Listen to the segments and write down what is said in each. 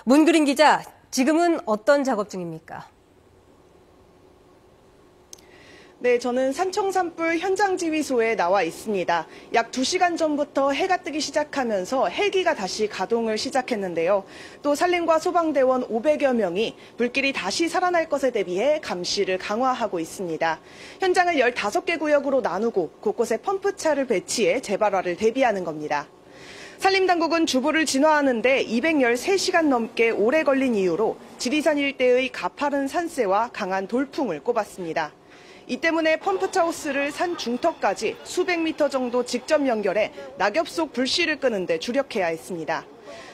문그린 기자, 지금은 어떤 작업 중입니까? 네, 저는 산청 산불 현장 지휘소에 나와 있습니다. 약 2시간 전부터 해가 뜨기 시작하면서 헬기가 다시 가동을 시작했는데요. 또 산림과 소방대원 500여 명이 불길이 다시 살아날 것에 대비해 감시를 강화하고 있습니다. 현장을 15개 구역으로 나누고 곳곳에 펌프차를 배치해 재발화를 대비하는 겁니다. 산림당국은 주부를 진화하는 데 213시간 넘게 오래 걸린 이유로 지리산 일대의 가파른 산세와 강한 돌풍을 꼽았습니다. 이 때문에 펌프차 호스를 산 중턱까지 수백 미터 정도 직접 연결해 낙엽 속 불씨를 끄는 데 주력해야 했습니다.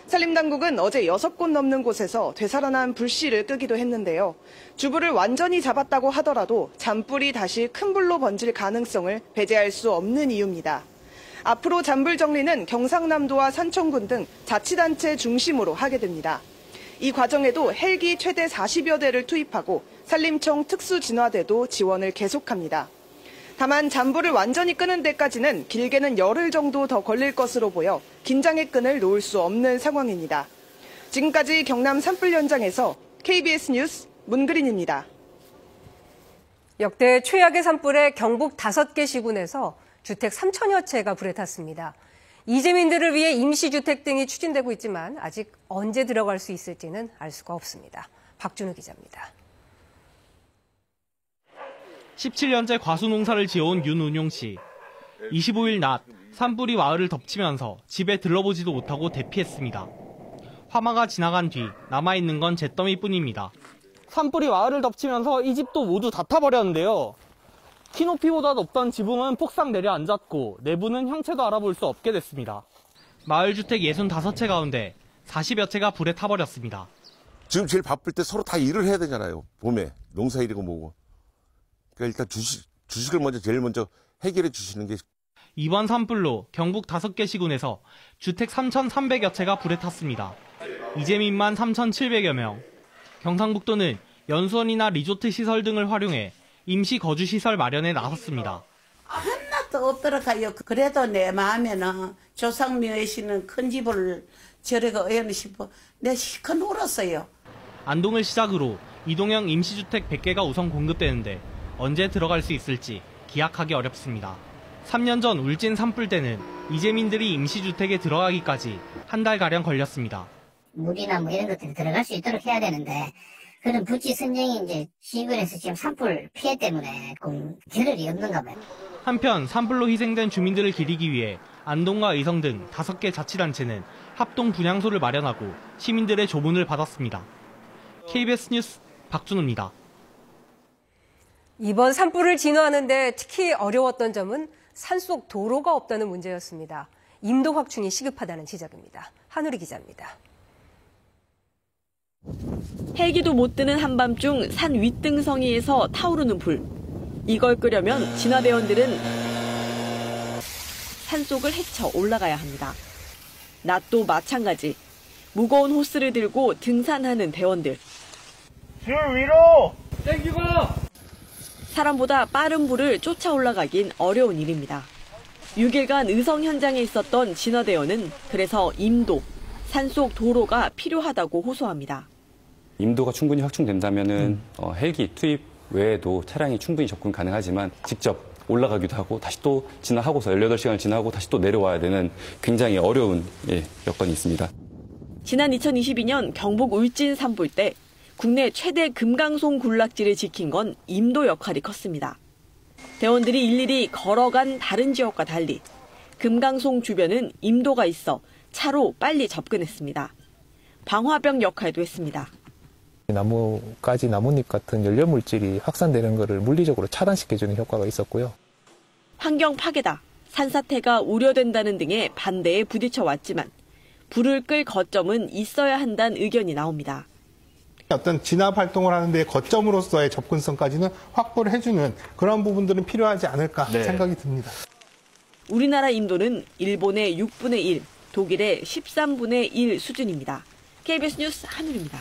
산림당국은 어제 6곳 넘는 곳에서 되살아난 불씨를 끄기도 했는데요. 주부를 완전히 잡았다고 하더라도 잔불이 다시 큰 불로 번질 가능성을 배제할 수 없는 이유입니다. 앞으로 잔불 정리는 경상남도와 산청군 등 자치단체 중심으로 하게 됩니다. 이 과정에도 헬기 최대 40여 대를 투입하고 산림청 특수진화대도 지원을 계속합니다. 다만 잔불을 완전히 끄는 데까지는 길게는 열흘 정도 더 걸릴 것으로 보여 긴장의 끈을 놓을 수 없는 상황입니다. 지금까지 경남 산불 현장에서 KBS 뉴스 문그린입니다. 역대 최악의 산불에 경북 5개 시군에서 주택 3천여 채가 불에 탔습니다. 이재민들을 위해 임시주택 등이 추진되고 있지만 아직 언제 들어갈 수 있을지는 알 수가 없습니다. 박준우 기자입니다. 17년째 과수농사를 지어온 윤운용 씨. 25일 낮 산불이 마을을 덮치면서 집에 들러보지도 못하고 대피했습니다. 화마가 지나간 뒤 남아있는 건 잿더미뿐입니다. 산불이 마을을 덮치면서 이 집도 모두 다 타버렸는데요. 키높이보다 높던 지붕은 폭삭 내려앉았고 내부는 형체도 알아볼 수 없게 됐습니다. 마을 주택 65채 가운데 40여 채가 불에 타버렸습니다. 지금 제일 바쁠 때 서로 다 일을 해야 되잖아요. 봄에 농사일이고 뭐고. 그러니까 일단 주식을 제일 먼저 해결해 주시는 게. 이번 산불로 경북 5개 시군에서 주택 3,300여 채가 불에 탔습니다. 이재민만 3,700여 명. 경상북도는 연수원이나 리조트 시설 등을 활용해 임시 거주시설 마련에 나섰습니다. 하나도 없더라고요. 그래도 내 마음에는 조상묘에 씨는 큰 집을 저래가 어여는 싶어 내 시커 울었어요. 안동을 시작으로 이동형 임시주택 100개가 우선 공급되는데 언제 들어갈 수 있을지 기약하기 어렵습니다. 3년 전 울진 산불 때는 이재민들이 임시주택에 들어가기까지 한 달가량 걸렸습니다. 물이나 뭐 이런 것들이 들어갈 수 있도록 해야 되는데 그런 부지 선정이 이제 시군에서 지금 산불 피해 때문에 겨를이 없는가 봐요. 한편 산불로 희생된 주민들을 기리기 위해 안동과 의성 등 5개 자치단체는 합동 분향소를 마련하고 시민들의 조문을 받았습니다. KBS 뉴스 박준우입니다. 이번 산불을 진화하는데 특히 어려웠던 점은 산속 도로가 없다는 문제였습니다. 임도 확충이 시급하다는 지적입니다. 한우리 기자입니다. 헬기도 못 드는 한밤중 산 윗등성이에서 타오르는 불. 이걸 끄려면 진화대원들은 산속을 헤쳐 올라가야 합니다. 낮도 마찬가지. 무거운 호스를 들고 등산하는 대원들. 줄 위로! 땡기고! 사람보다 빠른 불을 쫓아 올라가긴 어려운 일입니다. 6일간 의성 현장에 있었던 진화대원은 그래서 임도, 산속 도로가 필요하다고 호소합니다. 임도가 충분히 확충된다면은 헬기 투입 외에도 차량이 충분히 접근 가능하지만 직접 올라가기도 하고 다시 또 진화하고서 18시간을 지나고 다시 또 내려와야 되는 굉장히 어려운 여건이 있습니다. 지난 2022년 경북 울진 산불 때 국내 최대 금강송 군락지를 지킨 건 임도 역할이 컸습니다. 대원들이 일일이 걸어간 다른 지역과 달리 금강송 주변은 임도가 있어 차로 빨리 접근했습니다. 방화벽 역할도 했습니다. 나뭇가지, 나뭇잎 같은 연료물질이 확산되는 것을 물리적으로 차단시켜주는 효과가 있었고요. 환경 파괴다, 산사태가 우려된다는 등의 반대에 부딪혀 왔지만 불을 끌 거점은 있어야 한다는 의견이 나옵니다. 어떤 진압 활동을 하는데 거점으로서의 접근성까지는 확보를 해주는 그런 부분들은 필요하지 않을까 생각이 듭니다. 우리나라 임도는 일본의 6분의 1, 독일의 13분의 1 수준입니다. KBS 뉴스 한울입니다.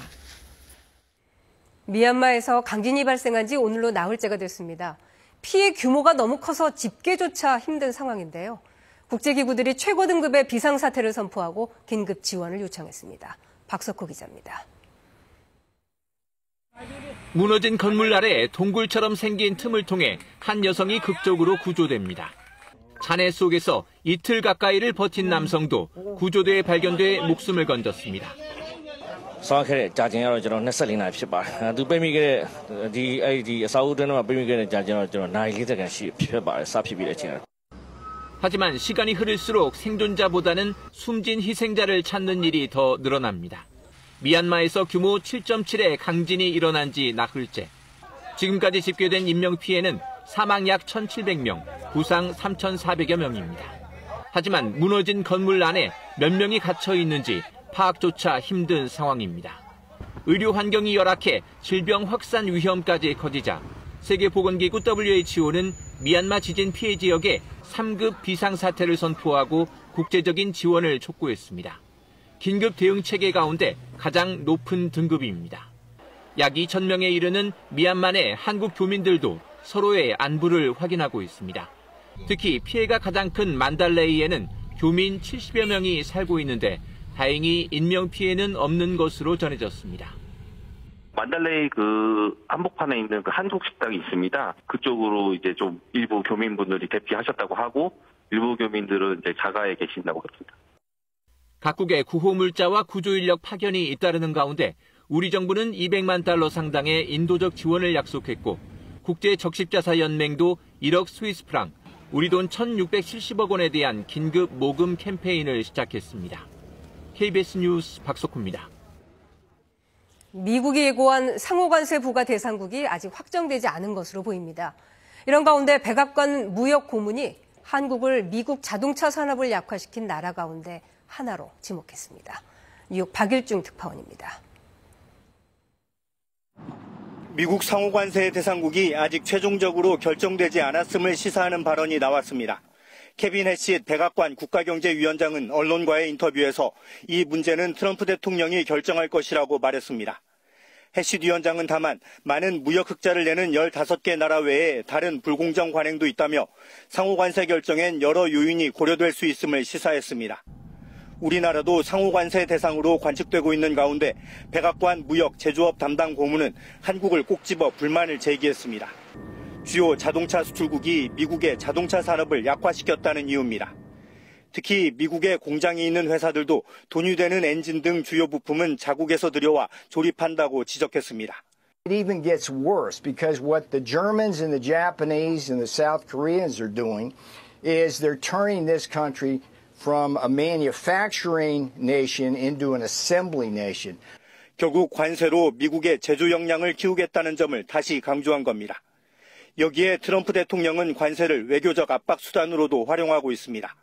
미얀마에서 강진이 발생한 지 오늘로 나흘째가 됐습니다. 피해 규모가 너무 커서 집계조차 힘든 상황인데요. 국제기구들이 최고 등급의 비상사태를 선포하고 긴급 지원을 요청했습니다. 박석호 기자입니다. 무너진 건물 아래 동굴처럼 생긴 틈을 통해 한 여성이 극적으로 구조됩니다. 잔해 속에서 이틀 가까이를 버틴 남성도 구조대에 발견돼 목숨을 건졌습니다. ဆောင်းခဲ့တဲ့ကြာကျင်ကတော့ကျွန်တော်24နာရီဖြစ်ပါတယ်။သူပိတ်မိခဲ့တဲ့ဒီအစာအုပ်တွင်းမှာပိတ်မိခဲ့တဲ့ကြာကျင်တော့ကျွန်တော်နိုင်40ခန့်ရှိဖြစ်ပါတယ်။စဖြစ်ပြီးတဲ့အချိန် 하지만 시간이 흐를수록 생존자보다는 숨진 희생자를 찾는 일이 더 늘어납니다. 미얀마에서 규모 7.7의 강진이 일어난 지 나흘째. 지금까지 집계된 인명피해는 사망 약 1,700명, 부상 3,400여 명입니다. 하지만 무너진 건물 안에 몇 명이 갇혀 있는지 파악조차 힘든 상황입니다. 의료 환경이 열악해 질병 확산 위험까지 커지자 세계보건기구 WHO는 미얀마 지진 피해 지역에 3급 비상사태를 선포하고 국제적인 지원을 촉구했습니다. 긴급 대응 체계 가운데 가장 높은 등급입니다. 약 2,000명에 이르는 미얀마 내 한국 교민들도 서로의 안부를 확인하고 있습니다. 특히 피해가 가장 큰 만달레이에는 교민 70여 명이 살고 있는데 다행히 인명피해는 없는 것으로 전해졌습니다. 만달레이 한복판에 있는 한국 식당이 있습니다. 그쪽으로 이제 좀 일부 교민분들이 대피하셨다고 하고 일부 교민들은 이제 자가에 계신다고 합니다. 각국의 구호 물자와 구조 인력 파견이 잇따르는 가운데 우리 정부는 200만 달러 상당의 인도적 지원을 약속했고 국제 적십자사 연맹도 1억 스위스 프랑, 우리 돈 1,670억 원에 대한 긴급 모금 캠페인을 시작했습니다. KBS 뉴스 박석호입니다. 미국이 예고한 상호관세 부과 대상국이 아직 확정되지 않은 것으로 보입니다. 이런 가운데 백악관 무역 고문이 한국을 미국 자동차 산업을 약화시킨 나라 가운데 하나로 지목했습니다. 뉴욕 박일중 특파원입니다. 미국 상호관세 대상국이 아직 최종적으로 결정되지 않았음을 시사하는 발언이 나왔습니다. 케빈 해시 백악관 국가경제위원장은 언론과의 인터뷰에서 이 문제는 트럼프 대통령이 결정할 것이라고 말했습니다. 해시 위원장은 다만 많은 무역 흑자를 내는 15개 나라 외에 다른 불공정 관행도 있다며 상호관세 결정엔 여러 요인이 고려될 수 있음을 시사했습니다. 우리나라도 상호관세 대상으로 관측되고 있는 가운데 백악관 무역 제조업 담당 고문은 한국을 꼭 집어 불만을 제기했습니다. 주요 자동차 수출국이 미국의 자동차 산업을 약화시켰다는 이유입니다. 특히 미국의 공장이 있는 회사들도 돈이 되는 엔진 등 주요 부품은 자국에서 들여와 조립한다고 지적했습니다. It even gets worse because what the Germans and the Japanese and the South Koreans are doing is they're turning this country from a manufacturing nation into an assembly nation. 결국 관세로 미국의 제조 역량을 키우겠다는 점을 다시 강조한 겁니다. 여기에 트럼프 대통령은 관세를 외교적 압박 수단으로도 활용하고 있습니다.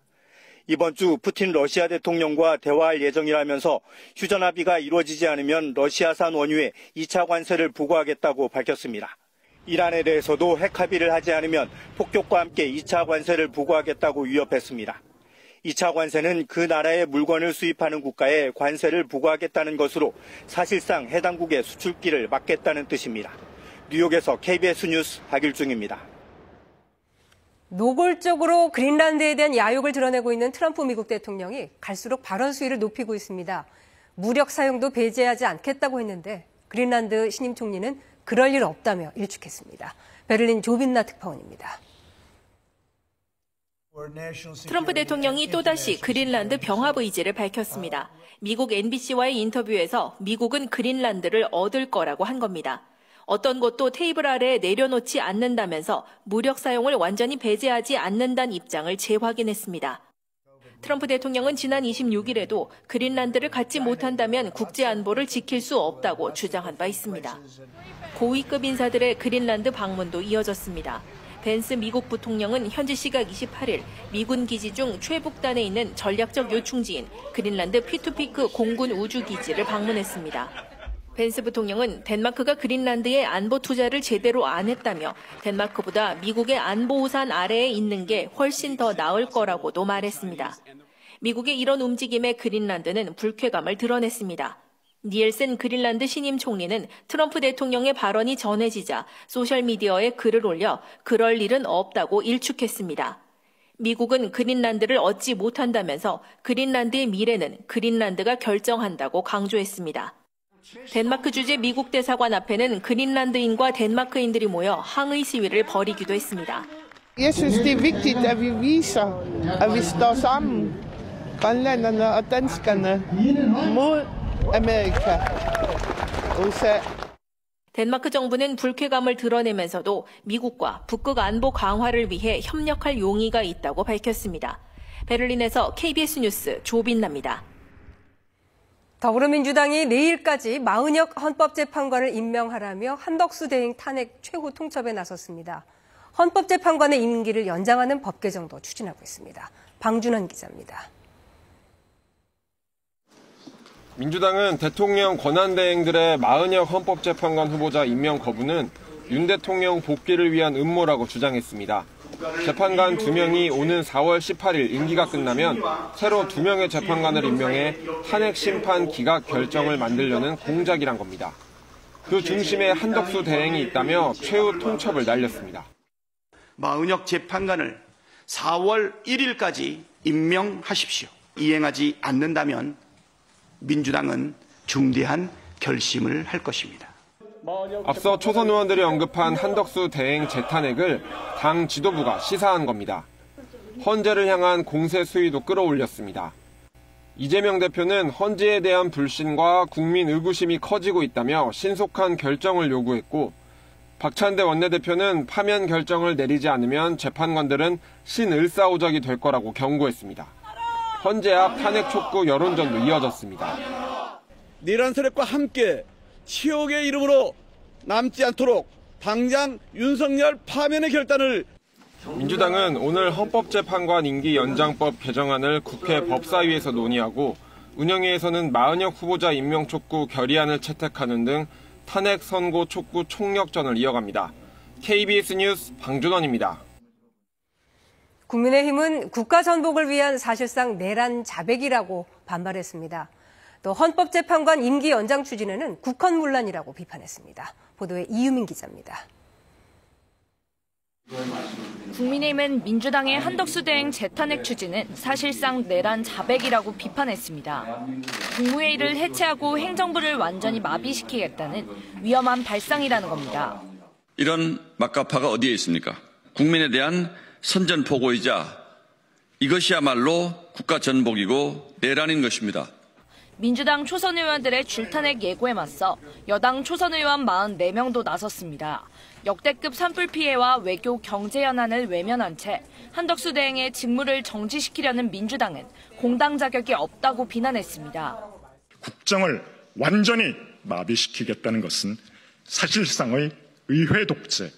이번 주 푸틴 러시아 대통령과 대화할 예정이라면서 휴전 합의가 이루어지지 않으면 러시아산 원유에 2차 관세를 부과하겠다고 밝혔습니다. 이란에 대해서도 핵 합의를 하지 않으면 폭격과 함께 2차 관세를 부과하겠다고 위협했습니다. 2차 관세는 그 나라의 물건을 수입하는 국가에 관세를 부과하겠다는 것으로 사실상 해당국의 수출길을 막겠다는 뜻입니다. 뉴욕에서 KBS 뉴스 박일중입니다. 노골적으로 그린란드에 대한 야욕을 드러내고 있는 트럼프 미국 대통령이 갈수록 발언 수위를 높이고 있습니다. 무력 사용도 배제하지 않겠다고 했는데 그린란드 신임 총리는 그럴 일 없다며 일축했습니다. 베를린 조빈나 특파원입니다. 트럼프 대통령이 또다시 그린란드 병합 의지를 밝혔습니다. 미국 NBC와의 인터뷰에서 미국은 그린란드를 얻을 거라고 한 겁니다. 어떤 것도 테이블 아래에 내려놓지 않는다면서 무력 사용을 완전히 배제하지 않는다는 입장을 재확인했습니다. 트럼프 대통령은 지난 26일에도 그린란드를 갖지 못한다면 국제 안보를 지킬 수 없다고 주장한 바 있습니다. 고위급 인사들의 그린란드 방문도 이어졌습니다. 벤스 미국 부통령은 현지 시각 28일 미군 기지 중 최북단에 있는 전략적 요충지인 그린란드 피투피크 공군 우주기지를 방문했습니다. 벤스 부통령은 덴마크가 그린란드에 안보 투자를 제대로 안 했다며 덴마크보다 미국의 안보 우산 아래에 있는 게 훨씬 더 나을 거라고도 말했습니다. 미국의 이런 움직임에 그린란드는 불쾌감을 드러냈습니다. 니엘센 그린란드 신임 총리는 트럼프 대통령의 발언이 전해지자 소셜미디어에 글을 올려 그럴 일은 없다고 일축했습니다. 미국은 그린란드를 얻지 못한다면서 그린란드의 미래는 그린란드가 결정한다고 강조했습니다. 덴마크 주재 미국 대사관 앞에는 그린란드인과 덴마크인들이 모여 항의 시위를 벌이기도 했습니다. Jeg synes, det er vigtigt, at vi viser, at vi står sammen, grønlænderne og danskerne, mod Amerika, USA. 덴마크 정부는 불쾌감을 드러내면서도 미국과 북극 안보 강화를 위해 협력할 용의가 있다고 밝혔습니다. 베를린에서 KBS 뉴스 조빈나입니다. 더불어민주당이 내일까지 마은혁 헌법재판관을 임명하라며 한덕수 대행 탄핵 최후 통첩에 나섰습니다. 헌법재판관의 임기를 연장하는 법 개정도 추진하고 있습니다. 방준환 기자입니다. 민주당은 대통령 권한대행들의 마은혁 헌법재판관 후보자 임명 거부는 윤 대통령 복귀를 위한 음모라고 주장했습니다. 재판관 2명이 오는 4월 18일 임기가 끝나면 새로 2명의 재판관을 임명해 탄핵 심판 기각 결정을 만들려는 공작이란 겁니다. 그 중심에 한덕수 대행이 있다며 최후 통첩을 날렸습니다. 마은혁 재판관을 4월 1일까지 임명하십시오. 이행하지 않는다면 민주당은 중대한 결심을 할 것입니다. 앞서 초선 의원들이 언급한 한덕수 대행 재탄핵을 당 지도부가 시사한 겁니다. 헌재를 향한 공세 수위도 끌어올렸습니다. 이재명 대표는 헌재에 대한 불신과 국민 의구심이 커지고 있다며 신속한 결정을 요구했고, 박찬대 원내대표는 파면 결정을 내리지 않으면 재판관들은 신을사오적이 될 거라고 경고했습니다. 헌재 앞 탄핵 촉구 여론전도 이어졌습니다. 내란 세력과 함께 치욕의 이름으로 남지 않도록 당장 윤석열 파면의 결단을. 민주당은 오늘 헌법재판관 임기 연장법 개정안을 국회 법사위에서 논의하고 운영위에서는 마은혁 후보자 임명 촉구 결의안을 채택하는 등 탄핵 선고 촉구 총력전을 이어갑니다. KBS 뉴스 방준원입니다. 국민의힘은 국가 전복을 위한 사실상 내란 자백이라고 반발했습니다. 또 헌법재판관 임기 연장 추진에는 국헌문란이라고 비판했습니다. 보도에 이유민 기자입니다. 국민의힘은 민주당의 한덕수 대행 재탄핵 추진은 사실상 내란 자백이라고 비판했습니다. 국무회의를 해체하고 행정부를 완전히 마비시키겠다는 위험한 발상이라는 겁니다. 이런 막가파가 어디에 있습니까? 국민에 대한 선전포고이자 이것이야말로 국가 전복이고 내란인 것입니다. 민주당 초선 의원들의 줄탄핵 예고에 맞서 여당 초선 의원 44명도 나섰습니다. 역대급 산불 피해와 외교 경제 현안을 외면한 채 한덕수 대행의 직무를 정지시키려는 민주당은 공당 자격이 없다고 비난했습니다. 국정을 완전히 마비시키겠다는 것은 사실상의 의회 독재,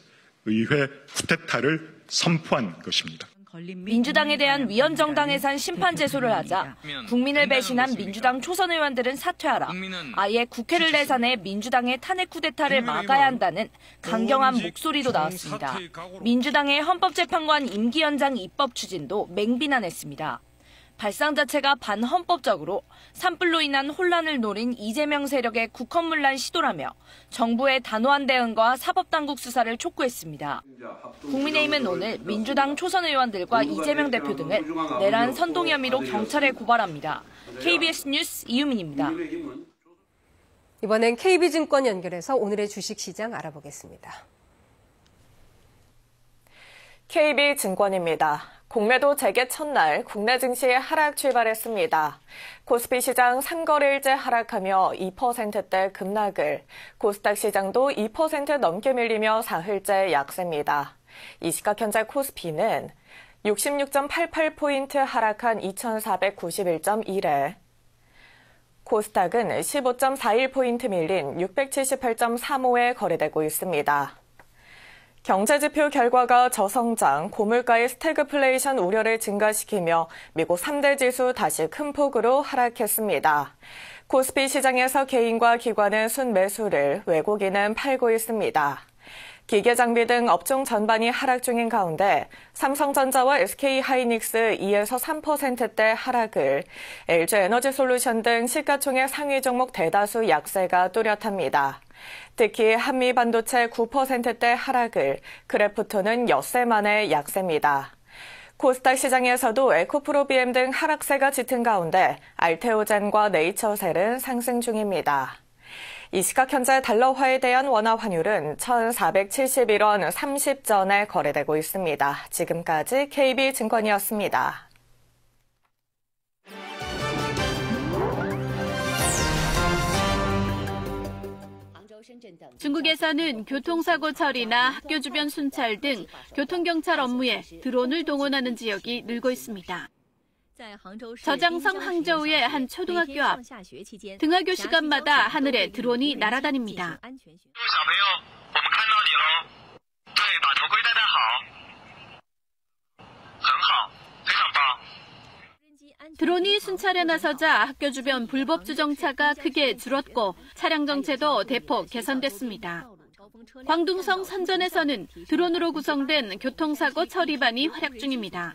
의회 쿠데타를 선포한 것입니다. 민주당에 대한 위헌정당해산 심판 제소를 하자 국민을 배신한 민주당 초선 의원들은 사퇴하라. 아예 국회를 내산해 민주당의 탄핵 쿠데타를 막아야 한다는 강경한 목소리도 나왔습니다. 민주당의 헌법재판관 임기 연장 입법 추진도 맹비난했습니다. 발상 자체가 반헌법적으로 산불로 인한 혼란을 노린 이재명 세력의 국헌문란 시도라며 정부의 단호한 대응과 사법당국 수사를 촉구했습니다. 국민의힘은 오늘 민주당 초선 의원들과 이재명 대표 등을 내란 선동 혐의로 경찰에 고발합니다. KBS 뉴스 이유민입니다. 이번엔 KB증권 연결해서 오늘의 주식시장 알아보겠습니다. KB증권입니다. 공매도 재개 첫날 국내 증시에 하락 출발했습니다. 코스피 시장 3거래일째 하락하며 2%대 급락을, 코스닥 시장도 2% 넘게 밀리며 4흘째 약세입니다. 이 시각 현재 코스피는 66.88포인트 하락한 2491.1에, 코스닥은 15.41포인트 밀린 678.35에 거래되고 있습니다. 경제지표 결과가 저성장, 고물가의 스태그플레이션 우려를 증가시키며 미국 3대 지수 다시 큰 폭으로 하락했습니다. 코스피 시장에서 개인과 기관은 순매수를, 외국인은 팔고 있습니다. 기계장비 등 업종 전반이 하락 중인 가운데 삼성전자와 SK하이닉스 2에서 3%대 하락을, LG에너지솔루션 등 시가총액 상위 종목 대다수 약세가 뚜렷합니다. 특히 한미반도체 9%대 하락을, 크래프톤은 엿새 만에 약세입니다. 코스닥 시장에서도 에코프로비엠 등 하락세가 짙은 가운데 알테오젠과 네이처셀은 상승 중입니다. 이 시각 현재 달러화에 대한 원화 환율은 1,471원 30전에 거래되고 있습니다. 지금까지 KB증권이었습니다. 중국에서는 교통사고 처리나 학교 주변 순찰 등 교통경찰 업무에 드론을 동원하는 지역이 늘고 있습니다. 저장성 항저우의 한 초등학교 앞, 등하교 시간마다 하늘에 드론이 날아다닙니다. 드론이 순찰에 나서자 학교 주변 불법 주정차가 크게 줄었고 차량 정체도 대폭 개선됐습니다. 광둥성 선전에서는 드론으로 구성된 교통사고 처리반이 활약 중입니다.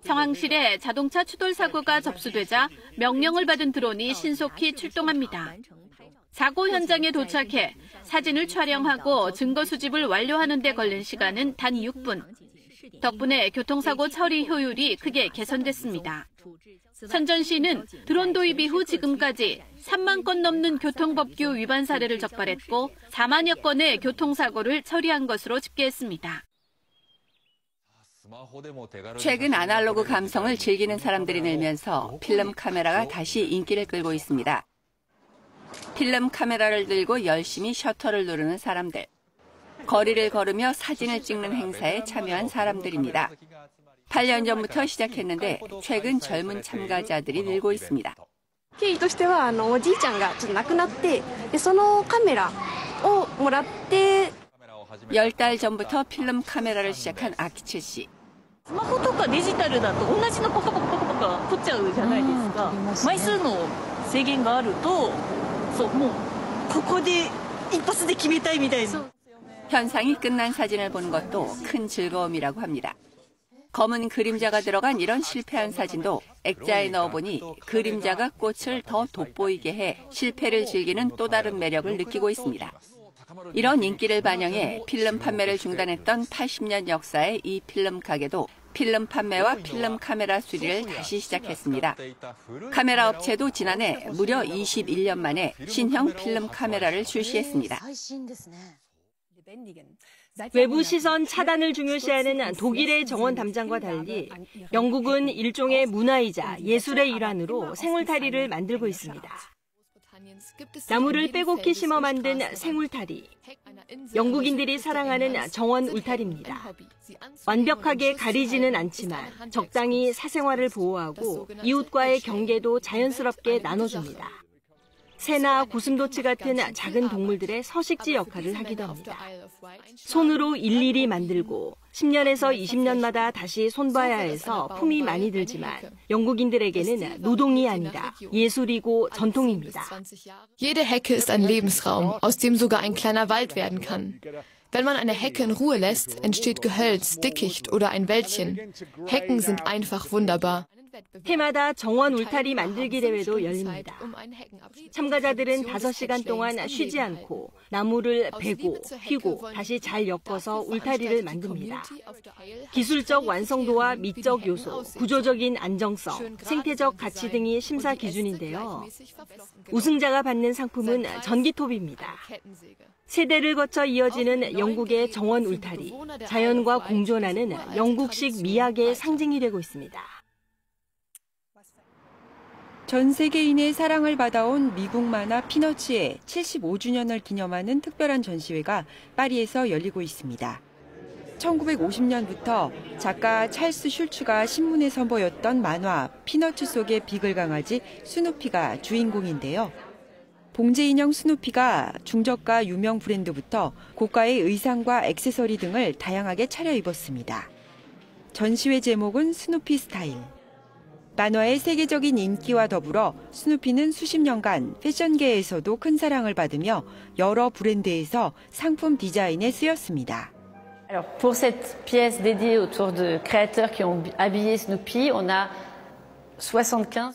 상황실에 자동차 추돌 사고가 접수되자 명령을 받은 드론이 신속히 출동합니다. 사고 현장에 도착해 사진을 촬영하고 증거 수집을 완료하는 데 걸린 시간은 단 6분. 덕분에 교통사고 처리 효율이 크게 개선됐습니다. 선전시는 드론 도입 이후 지금까지 3만 건 넘는 교통법규 위반 사례를 적발했고 4만여 건의 교통사고를 처리한 것으로 집계했습니다. 최근 아날로그 감성을 즐기는 사람들이 늘면서 필름 카메라가 다시 인기를 끌고 있습니다. 필름 카메라를 들고 열심히 셔터를 누르는 사람들. 거리를 걸으며 사진을 찍는 행사에 참여한 사람들입니다. 8년 전부터 시작했는데 최근 젊은 참가자들이 늘고 있습니다. 経緯としてはおじいちゃんがちょっと亡くなってそのカメラをもらって 10달 전부터 필름 카메라를 시작한 아키츠 씨. スマホとかデジタルだと同じのパカパカパカパカ撮っちゃうじゃないですか。枚数の制限があると、そうもうここで一発で決めたいみたいな。 현상이 끝난 사진을 보는 것도 큰 즐거움이라고 합니다. 검은 그림자가 들어간 이런 실패한 사진도 액자에 넣어보니 그림자가 꽃을 더 돋보이게 해 실패를 즐기는 또 다른 매력을 느끼고 있습니다. 이런 인기를 반영해 필름 판매를 중단했던 80년 역사의 이 필름 가게도 필름 판매와 필름 카메라 수리를 다시 시작했습니다. 카메라 업체도 지난해 무려 21년 만에 신형 필름 카메라를 출시했습니다. 외부 시선 차단을 중요시하는 독일의 정원 담장과 달리 영국은 일종의 문화이자 예술의 일환으로 생울타리를 만들고 있습니다. 나무를 빼곡히 심어 만든 생울타리. 영국인들이 사랑하는 정원 울타리입니다. 완벽하게 가리지는 않지만 적당히 사생활을 보호하고 이웃과의 경계도 자연스럽게 나눠줍니다. 새나 고슴도치 같은 작은 동물들의 서식지 역할을 하기도 합니다. 손으로 일일이 만들고 10년에서 20년마다 다시 손봐야 해서 품이 많이 들지만 영국인들에게는 노동이 아니라 예술이고 전통입니다. Jede Hecke ist ein Lebensraum, aus dem sogar ein kleiner Wald werden kann. Wenn man eine Hecke in Ruhe lässt, entsteht Gehölz, Dickicht oder ein Wäldchen. Hecken sind einfach wunderbar. 해마다 정원 울타리 만들기 대회도 열립니다. 참가자들은 5시간 동안 쉬지 않고 나무를 베고 휘고 다시 잘 엮어서 울타리를 만듭니다. 기술적 완성도와 미적 요소, 구조적인 안정성, 생태적 가치 등이 심사 기준인데요. 우승자가 받는 상품은 전기톱입니다. 세대를 거쳐 이어지는 영국의 정원 울타리, 자연과 공존하는 영국식 미학의 상징이 되고 있습니다. 전 세계인의 사랑을 받아온 미국 만화 피너츠의 75주년을 기념하는 특별한 전시회가 파리에서 열리고 있습니다. 1950년부터 작가 찰스 슐츠가 신문에 선보였던 만화 피너츠 속의 비글 강아지 스누피가 주인공인데요. 봉제 인형 스누피가 중저가 유명 브랜드부터 고가의 의상과 액세서리 등을 다양하게 차려입었습니다. 전시회 제목은 스누피 스타일. 만화의 세계적인 인기와 더불어 스누피는 수십 년간 패션계에서도 큰 사랑을 받으며 여러 브랜드에서 상품 디자인에 쓰였습니다. Alors pour cette pièce dédiée autour de créateurs qui ont habillé Snoopy, on a 75.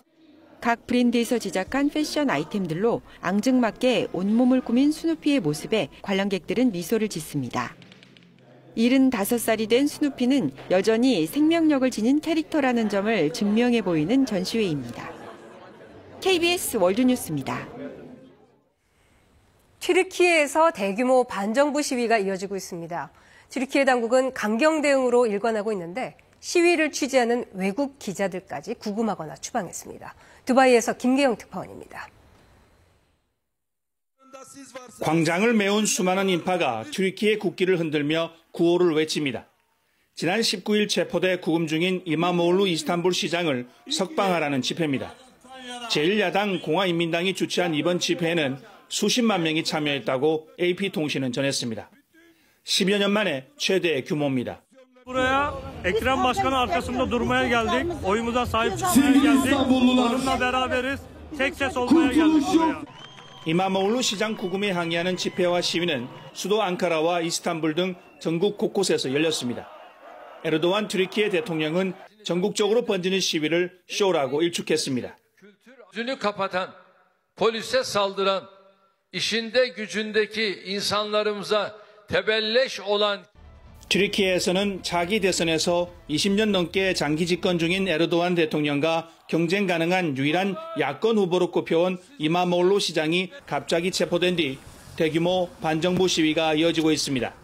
각 브랜드에서 제작한 패션 아이템들로 앙증맞게 온몸을 꾸민 스누피의 모습에 관람객들은 미소를 짓습니다. 75살이 된 스누피는 여전히 생명력을 지닌 캐릭터라는 점을 증명해 보이는 전시회입니다. KBS 월드뉴스입니다. 튀르키예에서 대규모 반정부 시위가 이어지고 있습니다. 튀르키예 당국은 강경 대응으로 일관하고 있는데 시위를 취재하는 외국 기자들까지 구금하거나 추방했습니다. 두바이에서 김계영 특파원입니다. 광장을 메운 수많은 인파가 튀르키예 국기를 흔들며 구호를 외칩니다. 지난 19일 체포돼 구금 중인 이마모울루 이스탄불 시장을 석방하라는 집회입니다. 제1야당 공화인민당이 주최한 이번 집회에는 수십만 명이 참여했다고 AP통신은 전했습니다. 10여 년 만에 최대 규모입니다. Buraya Ekrem Başkan'ın arkasında durmaya geldik. Oyumuza sahip çıkmaya geldik. Onunla beraberiz. Tek ses olmaya geldik buraya. 이마모울루 시장 구금에 항의하는 집회와 시위는 수도 앙카라와 이스탄불 등 전국 곳곳에서 열렸습니다. 에르도안 튀르키예 대통령은 전국적으로 번지는 시위를 쇼라고 일축했습니다. Yüzünü kapatan, polise saldıran, işinde gücündeki insanlarımıza tebelleş olan 튀르키예에서는 차기 대선에서 20년 넘게 장기 집권 중인 에르도안 대통령과 경쟁 가능한 유일한 야권 후보로 꼽혀온 이마모울루 시장이 갑자기 체포된 뒤 대규모 반정부 시위가 이어지고 있습니다.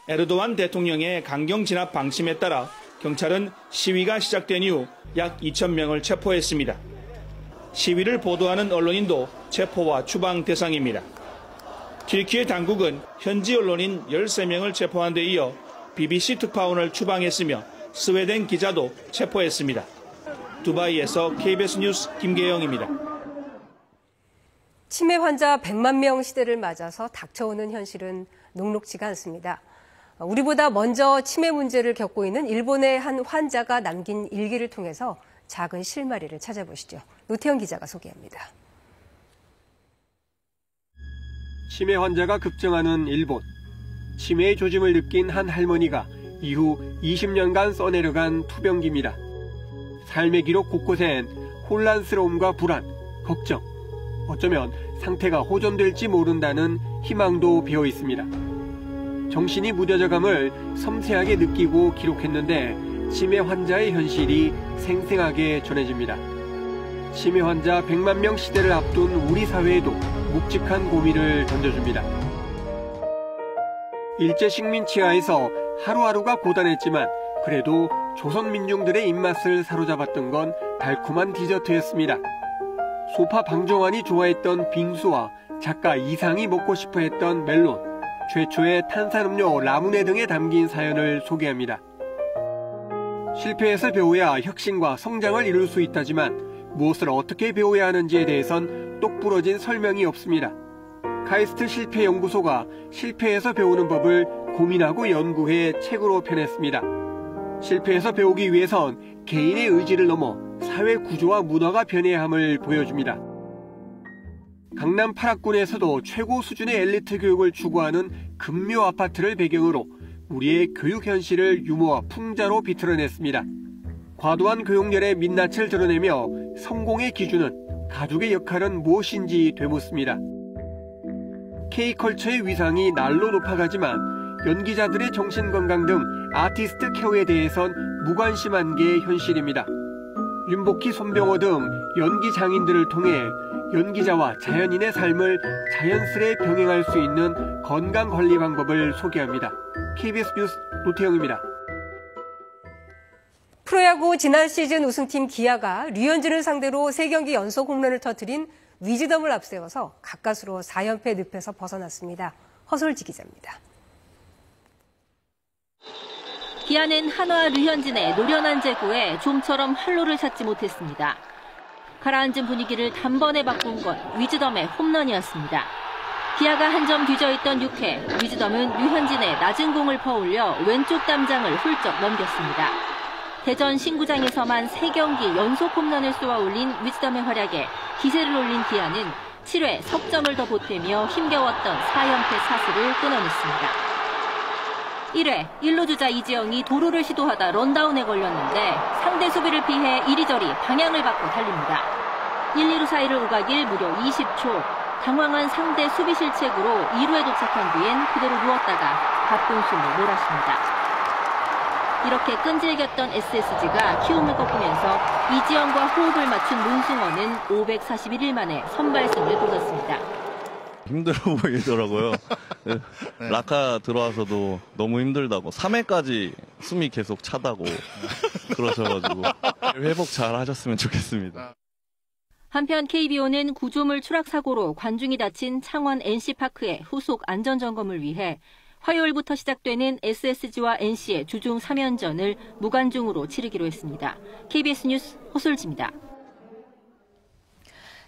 에르도안 대통령의 강경 진압 방침에 따라 경찰은 시위가 시작된 이후 약 2,000명을 체포했습니다. 시위를 보도하는 언론인도 체포와 추방 대상입니다. 튀르키예 당국은 현지 언론인 13명을 체포한 데 이어 BBC 특파원을 추방했으며 스웨덴 기자도 체포했습니다. 두바이에서 KBS 뉴스 김계영입니다. 치매 환자 100만 명 시대를 맞아서 닥쳐오는 현실은 녹록지가 않습니다. 우리보다 먼저 치매 문제를 겪고 있는 일본의 한 환자가 남긴 일기를 통해서 작은 실마리를 찾아보시죠. 노태영 기자가 소개합니다. 치매 환자가 급증하는 일본. 치매의 조짐을 느낀 한 할머니가 이후 20년간 써내려간 투병기입니다. 삶의 기록 곳곳엔 혼란스러움과 불안, 걱정, 어쩌면 상태가 호전될지 모른다는 희망도 배어 있습니다. 정신이 무뎌져감을 섬세하게 느끼고 기록했는데 치매 환자의 현실이 생생하게 전해집니다. 치매 환자 100만 명 시대를 앞둔 우리 사회에도 묵직한 고민을 던져줍니다. 일제 식민 치하에서 하루하루가 고단했지만 그래도 조선 민중들의 입맛을 사로잡았던 건 달콤한 디저트였습니다. 소파 방종환이 좋아했던 빙수와 작가 이상이 먹고 싶어 했던 멜론, 최초의 탄산음료 라무네 등에 담긴 사연을 소개합니다. 실패에서 배워야 혁신과 성장을 이룰 수 있다지만 무엇을 어떻게 배워야 하는지에 대해선 똑부러진 설명이 없습니다. 카이스트 실패연구소가 실패에서 배우는 법을 고민하고 연구해 책으로 펴냈습니다. 실패에서 배우기 위해선 개인의 의지를 넘어 사회 구조와 문화가 변해야 함을 보여줍니다. 강남 8학군에서도 최고 수준의 엘리트 교육을 추구하는 금묘 아파트를 배경으로 우리의 교육 현실을 유머와 풍자로 비틀어냈습니다. 과도한 교육열의 민낯을 드러내며 성공의 기준은 가족의 역할은 무엇인지 되묻습니다. K컬처의 위상이 날로 높아가지만 연기자들의 정신건강 등 아티스트 케어에 대해선 무관심한 게 현실입니다. 윤복희, 손병호 등 연기 장인들을 통해 연기자와 자연인의 삶을 자연스레 병행할 수 있는 건강관리 방법을 소개합니다. KBS 뉴스 노태영입니다. 프로야구 지난 시즌 우승팀 기아가 류현진을 상대로 3경기 연속 홈런을 터뜨린 위즈덤을 앞세워서 가까스로 4연패 늪에서 벗어났습니다. 허솔지 기자입니다. 기아는 한화 류현진의 노련한 제구에 좀처럼 활로를 찾지 못했습니다. 가라앉은 분위기를 단번에 바꾼 건 위즈덤의 홈런이었습니다. 기아가 한 점 뒤져있던 6회, 위즈덤은 류현진의 낮은 공을 퍼올려 왼쪽 담장을 훌쩍 넘겼습니다. 대전 신구장에서만 3경기 연속 홈런을 쏘아 올린 위즈덤의 활약에 기세를 올린 기아는 7회 석점을 더 보태며 힘겨웠던 4연패 사슬을 끊어냈습니다. 1회 1루 주자 이지영이 도루를 시도하다 런다운에 걸렸는데 상대 수비를 피해 이리저리 방향을 바꿔 달립니다. 1, 2루 사이를 오가길 무려 20초. 당황한 상대 수비 실책으로 2루에 도착한 뒤엔 그대로 누웠다가 가쁜 숨을 몰았습니다. 이렇게 끈질겼던 SSG가 키움을 꺾으면서 이지영과 호흡을 맞춘 문승원은 541일 만에 선발승을 거뒀습니다. 힘들어 보이더라고요. 라카 들어와서도 너무 힘들다고 3회까지 숨이 계속 차다고 그러셔가지고 회복 잘 하셨으면 좋겠습니다. 한편 KBO는 구조물 추락 사고로 관중이 다친 창원 NC파크의 후속 안전점검을 위해 화요일부터 시작되는 SSG와 NC의 주중 3연전을 무관중으로 치르기로 했습니다. KBS 뉴스 허솔지입니다.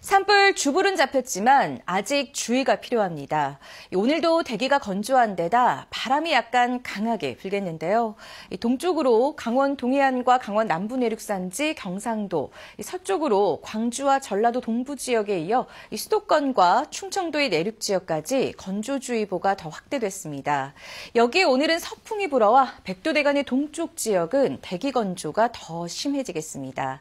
산불 주불은 잡혔지만 아직 주의가 필요합니다. 오늘도 대기가 건조한 데다 바람이 약간 강하게 불겠는데요. 동쪽으로 강원 동해안과 강원 남부 내륙산지, 경상도, 서쪽으로 광주와 전라도 동부 지역에 이어 수도권과 충청도의 내륙 지역까지 건조주의보가 더 확대됐습니다. 여기에 오늘은 서풍이 불어와 백두대간의 동쪽 지역은 대기 건조가 더 심해지겠습니다.